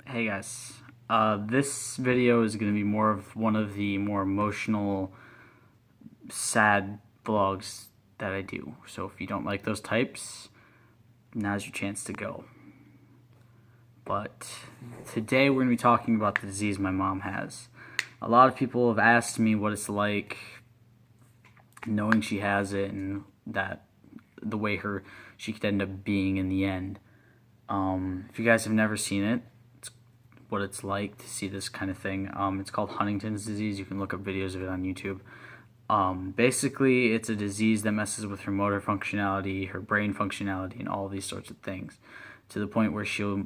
Hey guys, this video is going to be more of one of the more emotional, sad vlogs that I do. So if you don't like those types, now's your chance to go. But today we're going to be talking about the disease my mom has. A lot of people have asked me what it's like knowing she has it and that the way she could end up being in the end. If you guys have never seen it, what it's like to see this kind of thing. It's called Huntington's disease. You can look up videos of it on YouTube. Basically, it's a disease that messes with her motor functionality, her brain functionality, and all these sorts of things, to the point where she'll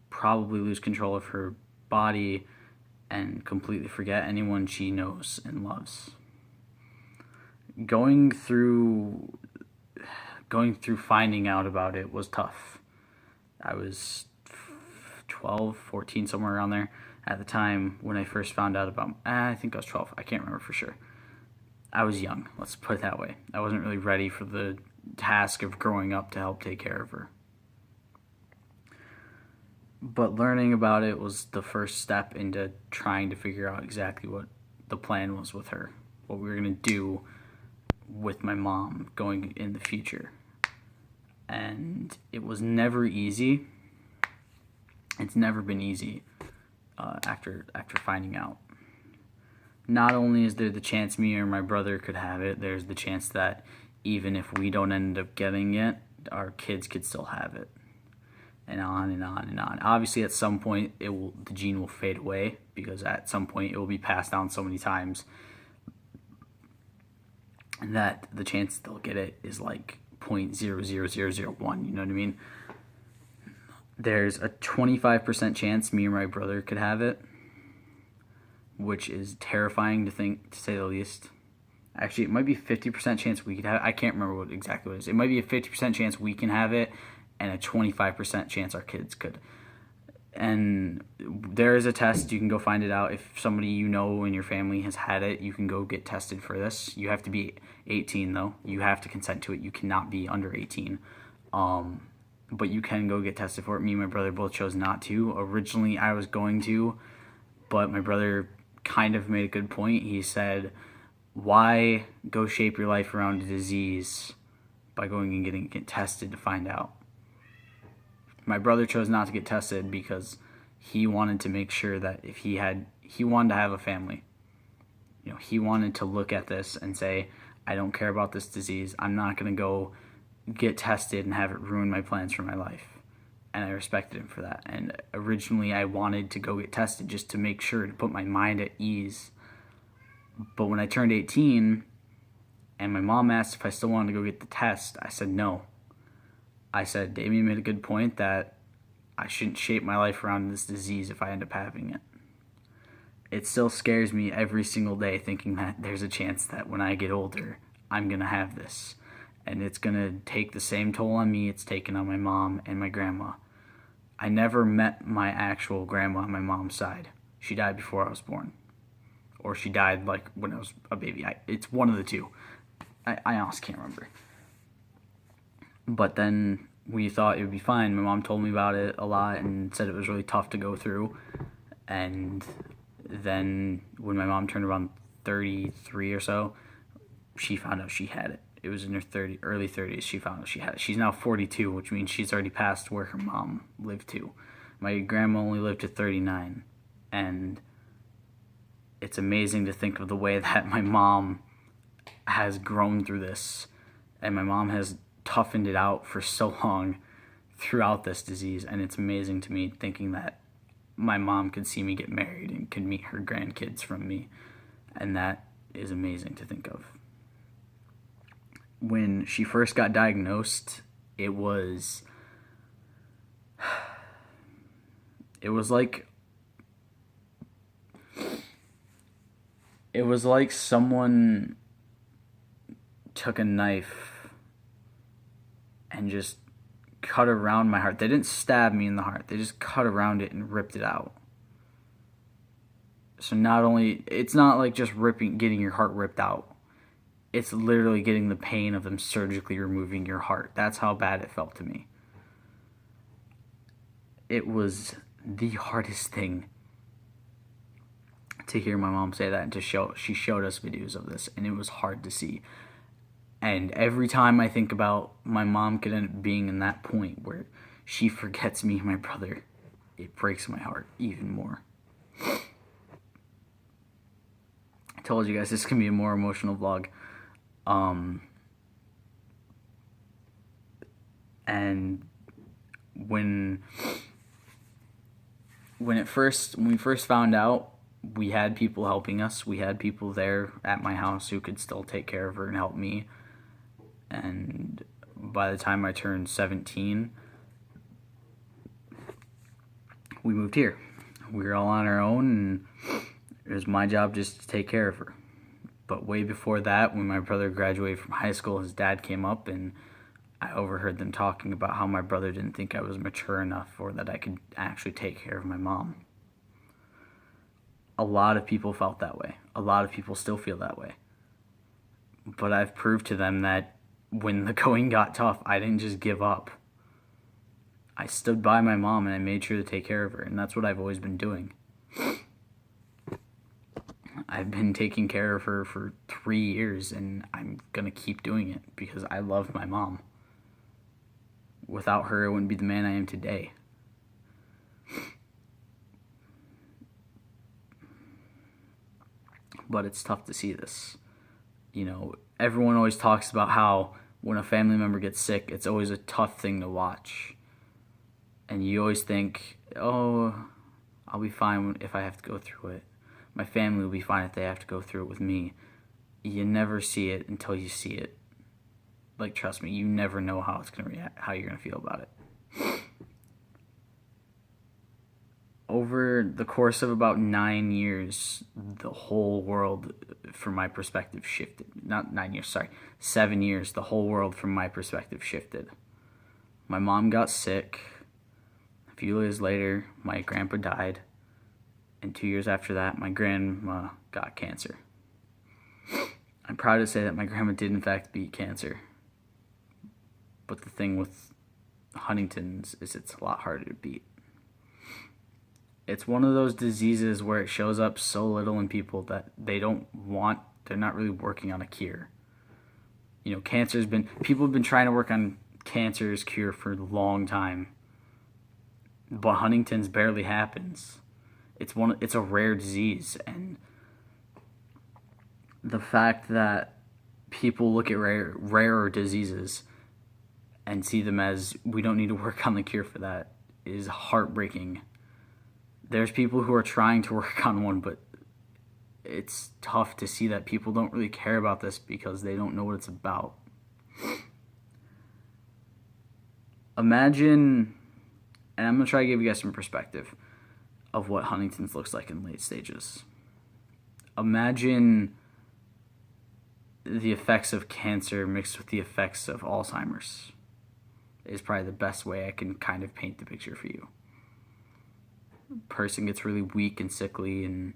probably lose control of her body and completely forget anyone she knows and loves. Going through finding out about it was tough. I was 12, 14, somewhere around there at the time when I first found out about, I think I was 12, I can't remember for sure. I was young, let's put it that way. I wasn't really ready for the task of growing up to help take care of her. But learning about it was the first step into trying to figure out exactly what the plan was with her, what we were going to do with my mom going in the future. And it was never easy. It's never been easy after finding out. Not only is there the chance me or my brother could have it, there's the chance that even if we don't end up getting it, our kids could still have it. And on and on and on. Obviously, at some point, the gene will fade away, because at some point it will be passed down so many times that the chance they'll get it is like 0.00001, you know what I mean? There's a 25% chance me or my brother could have it, which is terrifying to say the least. Actually, it might be 50% chance we could have it. I can't remember exactly what it is. It might be a 50% chance we can have it and a 25% chance our kids could. And there is a test. You can go find it out. If somebody you know in your family has had it, you can go get tested for this. You have to be 18, though. You have to consent to it. You cannot be under 18. But you can go get tested for it. Me and my brother both chose not to. Originally, I was going to, but my brother kind of made a good point. He said, why go shape your life around a disease by going and getting tested to find out? My brother chose not to get tested because he wanted to make sure that if he wanted to have a family. You know, he wanted to look at this and say, I don't care about this disease. I'm not going to go get tested and have it ruin my plans for my life. And I respected him for that. And originally I wanted to go get tested just to make sure, to put my mind at ease. But when I turned 18 and my mom asked if I still wanted to go get the test, I said no. I said, Damien made a good point that I shouldn't shape my life around this disease if I end up having it. It still scares me every single day thinking that there's a chance that when I get older, I'm going to have this. And it's going to take the same toll on me it's taken on my mom and my grandma. I never met my actual grandma on my mom's side. She died before I was born. Or she died like when I was a baby. It's one of the two. I honestly can't remember. But then we thought it would be fine. My mom told me about it a lot and said it was really tough to go through. And then when my mom turned around 33 or so, she found out she had it. It was in her early 30s. She found out she had it. She's now 42, which means she's already past where her mom lived to. My grandma only lived to 39. And it's amazing to think of the way that my mom has grown through this. And my mom has toughened it out for so long throughout this disease. And it's amazing to me thinking that my mom could see me get married and could meet her grandkids from me. And that is amazing to think of. When she first got diagnosed, it was like someone took a knife and just cut around my heart. They didn't stab me in the heart. They just cut around it and ripped it out. So it's not like just getting your heart ripped out. It's literally getting the pain of them surgically removing your heart. That's how bad it felt to me. It was the hardest thing to hear my mom say that, and she showed us videos of this, and it was hard to see. And every time I think about my mom could end up being in that point where she forgets me and my brother, it breaks my heart even more. I told you guys this can be a more emotional vlog. And when we first found out, we had people helping us. We had people there at my house who could still take care of her and help me. And by the time I turned 17, we moved here. We were all on our own, and it was my job just to take care of her. But way before that, when my brother graduated from high school, his dad came up, and I overheard them talking about how my brother didn't think I was mature enough or that I could actually take care of my mom. A lot of people felt that way. A lot of people still feel that way. But I've proved to them that when the going got tough, I didn't just give up. I stood by my mom and I made sure to take care of her, and that's what I've always been doing. I've been taking care of her for 3 years, and I'm going to keep doing it because I love my mom. Without her, I wouldn't be the man I am today. But it's tough to see this. You know, everyone always talks about how when a family member gets sick, it's always a tough thing to watch. And you always think, oh, I'll be fine if I have to go through it. My family will be fine if they have to go through it with me. You never see it until you see it. Like, trust me, you never know how it's gonna react, how you're gonna feel about it. Over the course of about 9 years, the whole world, from my perspective, shifted. Not 9 years, sorry. 7 years, the whole world, from my perspective, shifted. My mom got sick. A few years later, my grandpa died. And 2 years after that, my grandma got cancer. I'm proud to say that my grandma did, in fact, beat cancer. But the thing with Huntington's is it's a lot harder to beat. It's one of those diseases where it shows up so little in people that they're not really working on a cure. You know, people have been trying to work on cancer's cure for a long time. But Huntington's barely happens. It's a rare disease, and the fact that people look at rarer diseases and see them as we don't need to work on the cure for that is heartbreaking. There's people who are trying to work on one, but it's tough to see that people don't really care about this because they don't know what it's about. Imagine, and I'm going to try to give you guys some perspective of what Huntington's looks like in late stages. Imagine the effects of cancer mixed with the effects of Alzheimer's. Is probably the best way I can kind of paint the picture for you. Person gets really weak and sickly, and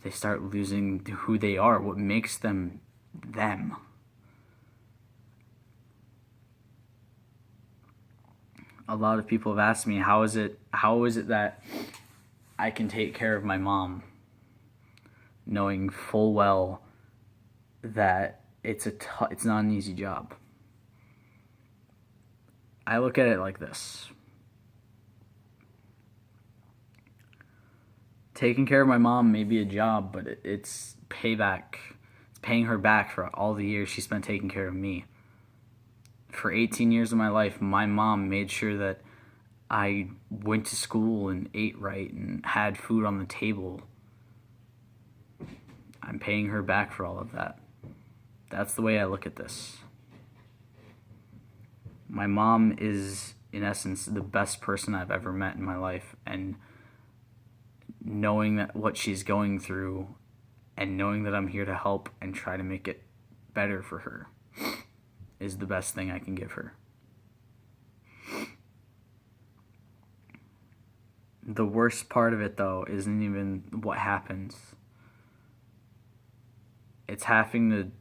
they start losing who they are, what makes them them. A lot of people have asked me, how is it that I can take care of my mom knowing full well that it's not an easy job. I look at it like this. Taking care of my mom may be a job, but it's payback. It's paying her back for all the years she spent taking care of me. For 18 years of my life, my mom made sure that I went to school and ate right and had food on the table. I'm paying her back for all of that. That's the way I look at this. My mom is, in essence, the best person I've ever met in my life, and knowing that what she's going through and knowing that I'm here to help and try to make it better for her is the best thing I can give her. The worst part of it, though, isn't even what happens. It's having to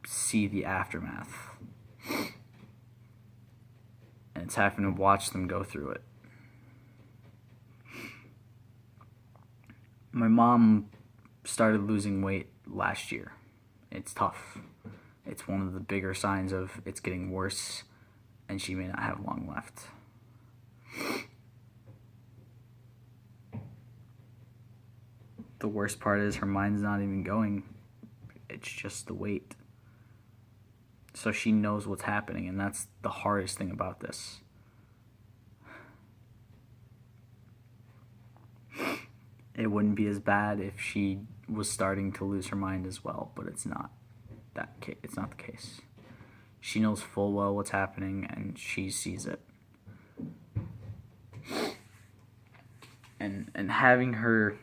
see the aftermath. And it's having to watch them go through it. My mom started losing weight last year. It's tough. It's one of the bigger signs of it's getting worse, and she may not have long left. The worst part is her mind's not even going. It's just the weight. So she knows what's happening, and that's the hardest thing about this. It wouldn't be as bad if she was starting to lose her mind as well, but it's not it's not the case. She knows full well what's happening, and she sees it. And having her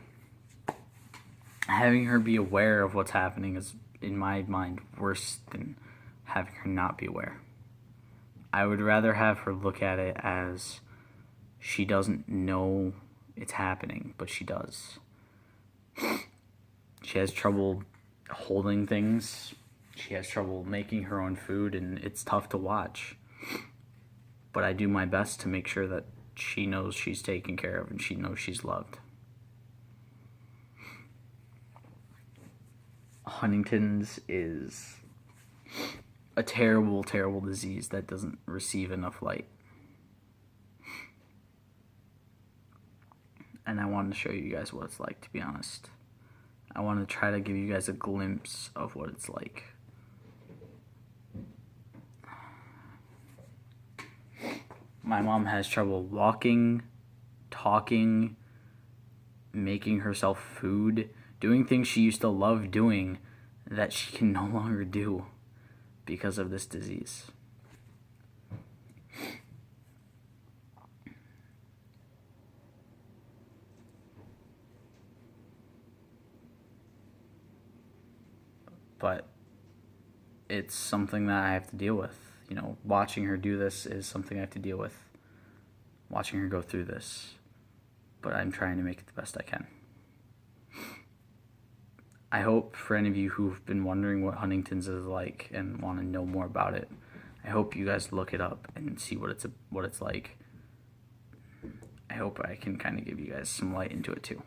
be aware of what's happening is, in my mind, worse than having her not be aware. I would rather have her look at it as she doesn't know it's happening, but she does. She has trouble holding things. She has trouble making her own food, and it's tough to watch. But I do my best to make sure that she knows she's taken care of and she knows she's loved. Huntington's is a terrible, terrible disease that doesn't receive enough light. And I wanted to show you guys what it's like, to be honest. I want to try to give you guys a glimpse of what it's like. My mom has trouble walking, talking, making herself food, doing things she used to love doing that she can no longer do because of this disease. But it's something that I have to deal with. You know, watching her do this is something I have to deal with. Watching her go through this. But I'm trying to make it the best I can. I hope for any of you who've been wondering what Huntington's is like and want to know more about it, I hope you guys look it up and see what it's like. I hope I can kind of give you guys some light into it too.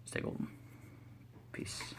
Stay golden. Peace.